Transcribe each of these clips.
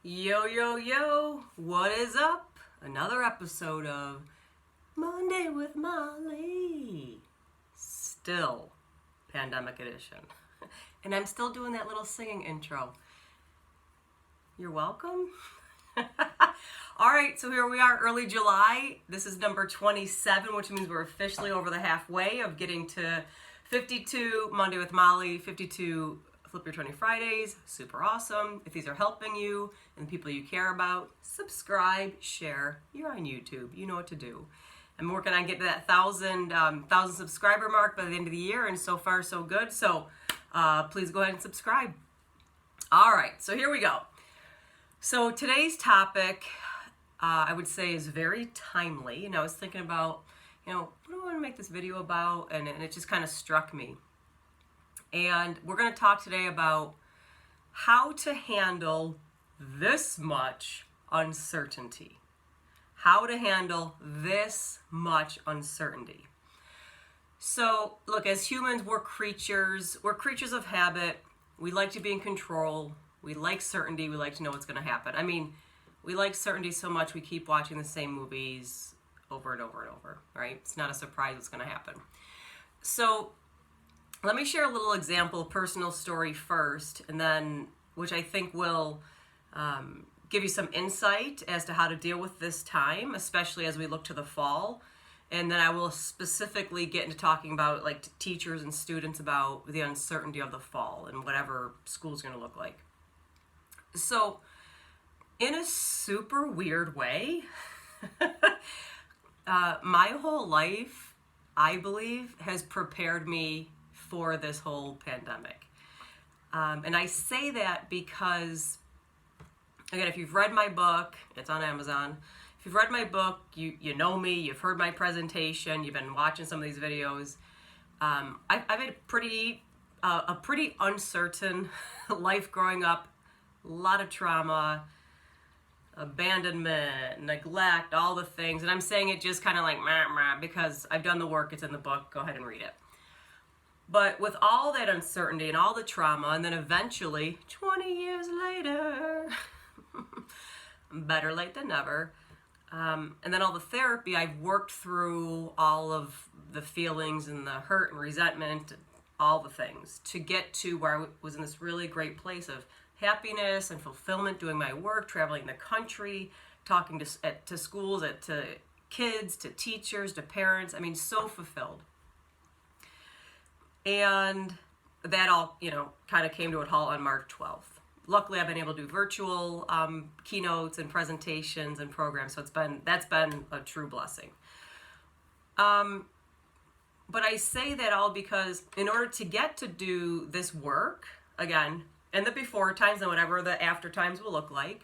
Yo, yo, yo, what is up? Another episode of Monday with Molly. Still pandemic edition. And I'm still doing that little singing intro. You're welcome. All right, so here we are, early July. This is number 27, which means we're officially over the halfway of getting to 52 Monday with Molly, 52 Flip Your 20 Fridays. Super awesome. If these are helping you and the people you care about, subscribe, share. You're on YouTube. You know what to do. I'm working on getting to that 1,000 subscriber mark by the end of the year, and so far so good. So please go ahead and subscribe. All right, so here we go. So today's topic, I would say, is very timely. And I was thinking about, what do I want to make this video about? And it just kind of struck me. And we're going to talk today about how to handle this much uncertainty. How to handle this much uncertainty. So, look, as humans, we're creatures of habit. We like to be in control. We like certainty. We like to know what's going to happen. I mean, we like certainty so much we keep watching the same movies over and over and over, right? It's not a surprise what's going to happen. So, let me share a little example, personal story first, and then, which I think will give you some insight as to how to deal with this time, especially as we look to the fall. And then I will specifically get into talking about, like, teachers and students about the uncertainty of the fall and whatever school's going to look like. So, in a super weird way, my whole life, I believe, has prepared me for this whole pandemic. And I say that because, again, if you've read my book, it's on Amazon. If you've read my book, you know me, you've heard my presentation, you've been watching some of these videos. I've had a pretty uncertain life growing up, a lot of trauma, abandonment, neglect, all the things. And I'm saying it just kind of like, because I've done the work, it's in the book, go ahead and read it. But with all that uncertainty and all the trauma, and then eventually, 20 years later, better late than never, and then all the therapy, I've worked through all of the feelings and the hurt and resentment, all the things, to get to where I was in this really great place of happiness and fulfillment, doing my work, traveling the country, talking to schools, to kids, to teachers, to parents. I mean, so fulfilled. And that all, kind of came to a halt on March 12th. Luckily, I've been able to do virtual keynotes and presentations and programs, so that's been a true blessing. But I say that all because in order to get to do this work, again, and the before times and whatever the after times will look like,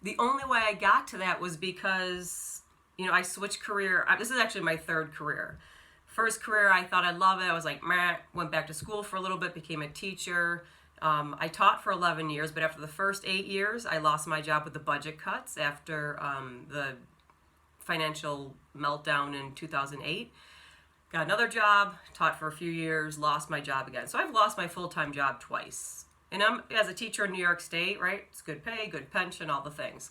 the only way I got to that was because, I switched career. This is actually my third career. First career, I thought I'd love it. I was like, went back to school for a little bit, became a teacher. I taught for 11 years, but after the first 8 years, I lost my job with the budget cuts after the financial meltdown in 2008. Got another job, taught for a few years, lost my job again. So I've lost my full-time job twice. And I'm, as a teacher in New York State, right? It's good pay, good pension, all the things.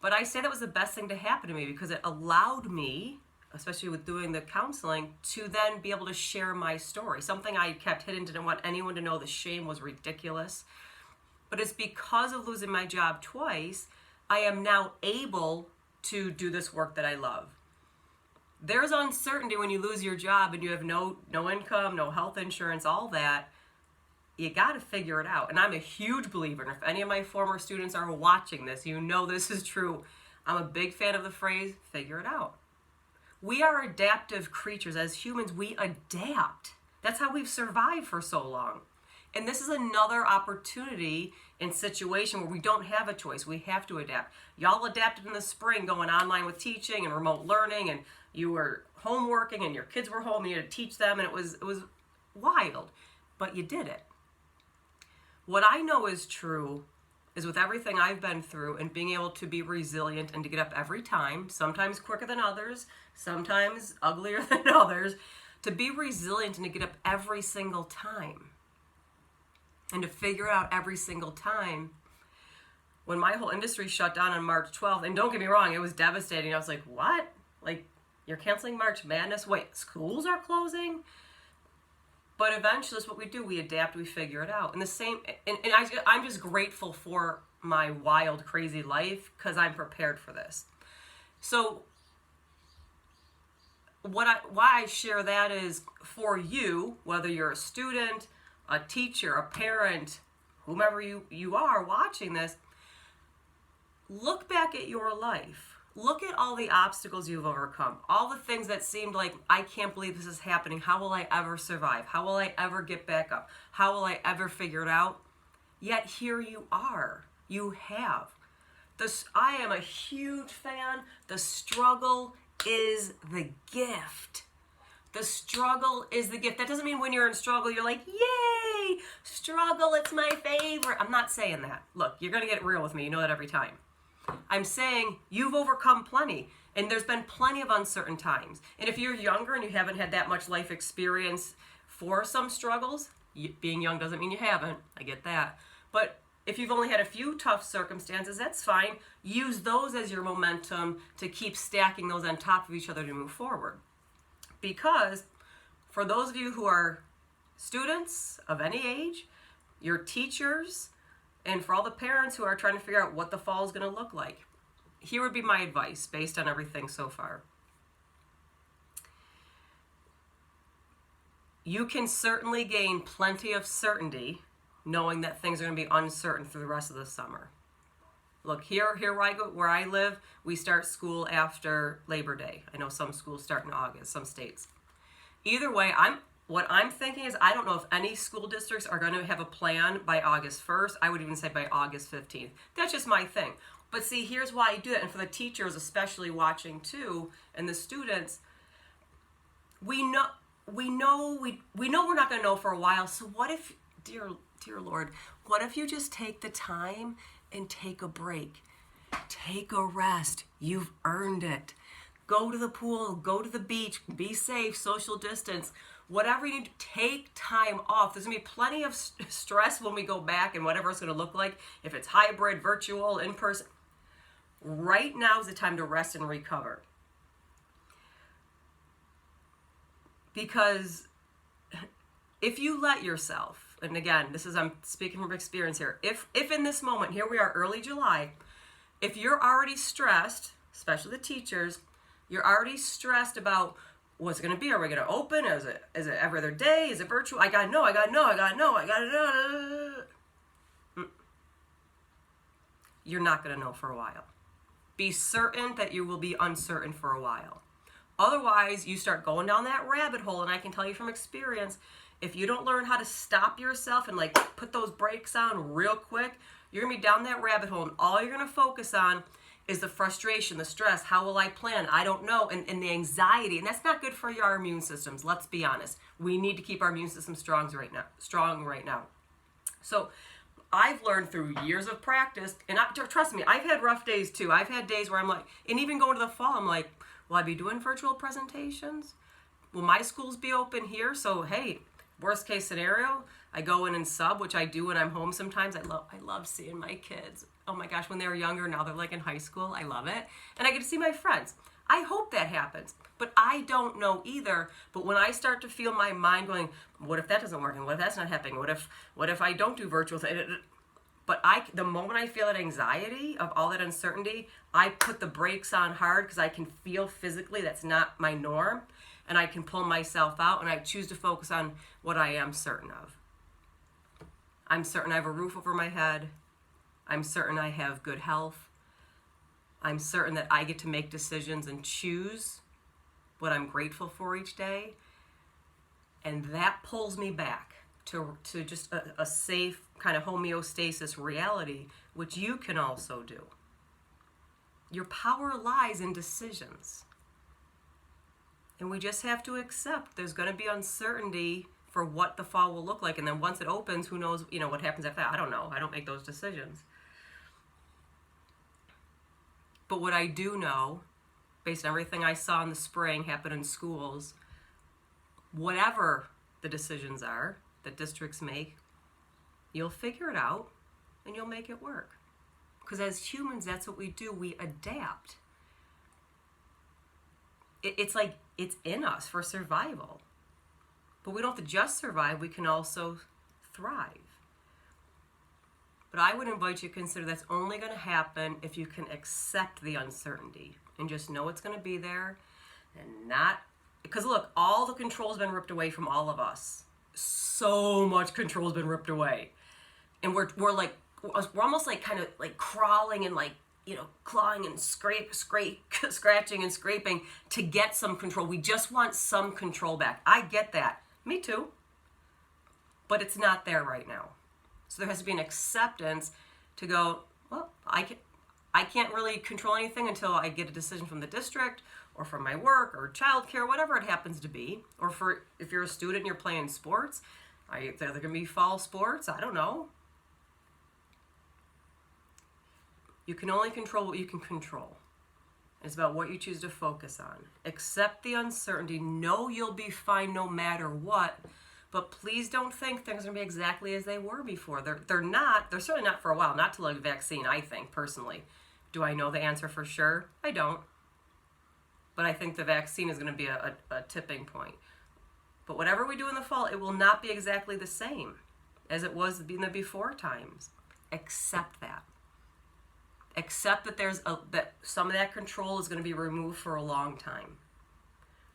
But I say that was the best thing to happen to me because it allowed me, especially with doing the counseling, to then be able to share my story. Something I kept hidden, didn't want anyone to know. The shame was ridiculous. But it's because of losing my job twice, I am now able to do this work that I love. There's uncertainty when you lose your job and you have no income, no health insurance, all that. You got to figure it out. And I'm a huge believer, and if any of my former students are watching this, you know this is true. I'm a big fan of the phrase, figure it out. We are adaptive creatures. As humans, we adapt. That's how we've survived for so long. And this is another opportunity and situation where we don't have a choice. We have to adapt. Y'all adapted in the spring, going online with teaching and remote learning, and you were home working and your kids were home and you had to teach them, and it was wild. But you did it. What I know is true is with everything I've been through and being able to be resilient and to get up every time, sometimes quicker than others, sometimes uglier than others, to be resilient and to get up every single time. And to figure out every single time, when my whole industry shut down on March 12th, and don't get me wrong, it was devastating. I was like, what? Like, you're canceling March Madness? Wait, schools are closing? But eventually, that's what we do. We adapt, we figure it out. And the same, I'm just grateful for my wild, crazy life because I'm prepared for this. So, why I share that is for you, whether you're a student, a teacher, a parent, whomever you are watching this, look back at your life. Look at all the obstacles you've overcome, all the things that seemed like, I can't believe this is happening. How will I ever survive? How will I ever get back up? How will I ever figure it out? Yet here you are. You have. I am a huge fan. The struggle is the gift. The struggle is the gift. That doesn't mean when you're in struggle, you're like, yay, struggle, it's my favorite. I'm not saying that. Look, you're going to get real with me. You know that every time. I'm saying you've overcome plenty, and there's been plenty of uncertain times. And if you're younger and you haven't had that much life experience for some struggles, being young doesn't mean you haven't. I get that. But if you've only had a few tough circumstances, that's fine. Use those as your momentum to keep stacking those on top of each other to move forward. Because for those of you who are students of any age, your teachers, and for all the parents who are trying to figure out what the fall is going to look like, here would be my advice based on everything so far. You can certainly gain plenty of certainty knowing that things are going to be uncertain through the rest of the summer. Look, here where I live, we start school after Labor Day. I know some schools start in August, some states. Either way, what I'm thinking is, I don't know if any school districts are going to have a plan by August 1st. I would even say by August 15th. That's just my thing. But see, here's why I do that. And for the teachers, especially watching too, and the students, we know we're not going to know for a while. So what if, dear Lord, what if you just take the time and take a break? Take a rest. You've earned it. Go to the pool, go to the beach, be safe, social distance. Whatever you need, take time off. There's going to be plenty of stress when we go back and whatever it's going to look like, if it's hybrid, virtual, in person. Right now is the time to rest and recover. Because if you let yourself, and again, I'm speaking from experience here, if in this moment, here we are early July, if you're already stressed, especially the teachers, you're already stressed about what's it going to be? Are we going to open? Is it every other day? Is it virtual? I gotta know. You're not going to know for a while. Be certain that you will be uncertain for a while. Otherwise, you start going down that rabbit hole, and I can tell you from experience, if you don't learn how to stop yourself and put those brakes on real quick, you're going to be down that rabbit hole, and all you're going to focus on is the frustration, the stress, how will I plan? I don't know, and the anxiety, and that's not good for our immune systems, let's be honest. We need to keep our immune system strong right now. So I've learned through years of practice, and trust me, I've had rough days too. I've had days where I'm like, and even going to the fall, I'm like, will I be doing virtual presentations? Will my schools be open here? So hey, worst case scenario, I go in and sub, which I do when I'm home sometimes. I love seeing my kids. Oh my gosh, when they were younger, now they're in high school. I love it. And I get to see my friends. I hope that happens, but I don't know either. But when I start to feel my mind going, what if that doesn't work? And what if that's not happening? What if I don't do virtual things? But the moment I feel that anxiety of all that uncertainty, I put the brakes on hard because I can feel physically that's not my norm. And I can pull myself out, and I choose to focus on what I am certain of. I'm certain I have a roof over my head. I'm certain I have good health. I'm certain that I get to make decisions and choose what I'm grateful for each day. And that pulls me back to just a safe kind of homeostasis reality, which you can also do. Your power lies in decisions. And we just have to accept there's going to be uncertainty for what the fall will look like. And then once it opens, who knows, what happens after that? I don't know. I don't make those decisions. But what I do know, based on everything I saw in the spring happen in schools, whatever the decisions are that districts make, You'll figure it out and you'll make it work. Because as humans, that's what we do. We adapt. It's like it's in us for survival. But we don't have to just survive, we can also thrive. But I would invite you to consider that's only going to happen if you can accept the uncertainty and just know it's going to be there and not, because look, all the control's been ripped away from all of us. So much control's been ripped away. And we're almost like kind of like crawling and like, clawing and scratching and scraping to get some control. We just want some control back. I get that. Me too. But it's not there right now. So there has to be an acceptance to go, well, I can't really control anything until I get a decision from the district or from my work or childcare, whatever it happens to be. Or if you're a student and you're playing sports, they're going to be fall sports. I don't know. You can only control what you can control. It's about what you choose to focus on. Accept the uncertainty. Know you'll be fine no matter what. But please don't think things are going to be exactly as they were before. They're not. They're certainly not for a while. Not till a vaccine, I think, personally. Do I know the answer for sure? I don't. But I think the vaccine is going to be a tipping point. But whatever we do in the fall, it will not be exactly the same as it was in the before times. Accept that. Accept that that some of that control is going to be removed for a long time.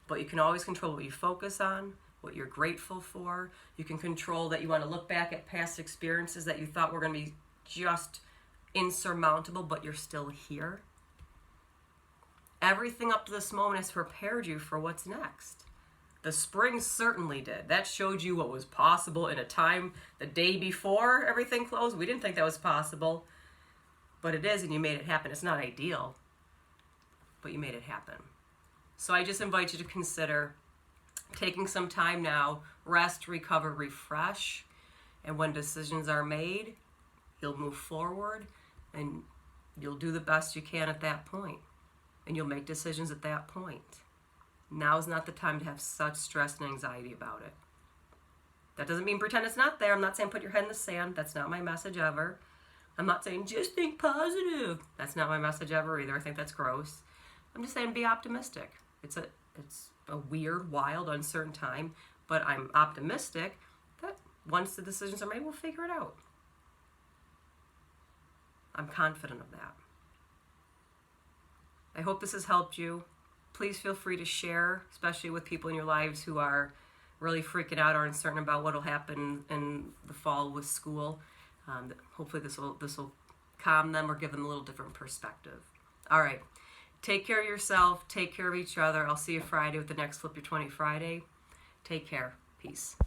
But you can always control what you focus on, what you're grateful for. You can control that you want to look back at past experiences that you thought were going to be just insurmountable, but you're still here. Everything up to this moment has prepared you for what's next. The spring certainly did. That showed you what was possible in a time the day before everything closed. We didn't think that was possible. But it is, and you made it happen. It's not ideal, but you made it happen. So I just invite you to consider taking some time now, rest, recover, refresh, and when decisions are made, you'll move forward, and you'll do the best you can at that point, and you'll make decisions at that point. Now is not the time to have such stress and anxiety about it. That doesn't mean pretend it's not there. I'm not saying put your head in the sand. That's not my message ever. I'm not saying just think positive. That's not my message ever either. I think that's gross. I'm just saying be optimistic. It's a weird, wild, uncertain time, but I'm optimistic that once the decisions are made, we'll figure it out. I'm confident of that. I hope this has helped you. Please feel free to share, especially with people in your lives who are really freaking out or uncertain about what will happen in the fall with school. Hopefully this will calm them or give them a little different perspective. All right. Take care of yourself. Take care of each other. I'll see you Friday with the next Flip Your 20 Friday. Take care. Peace.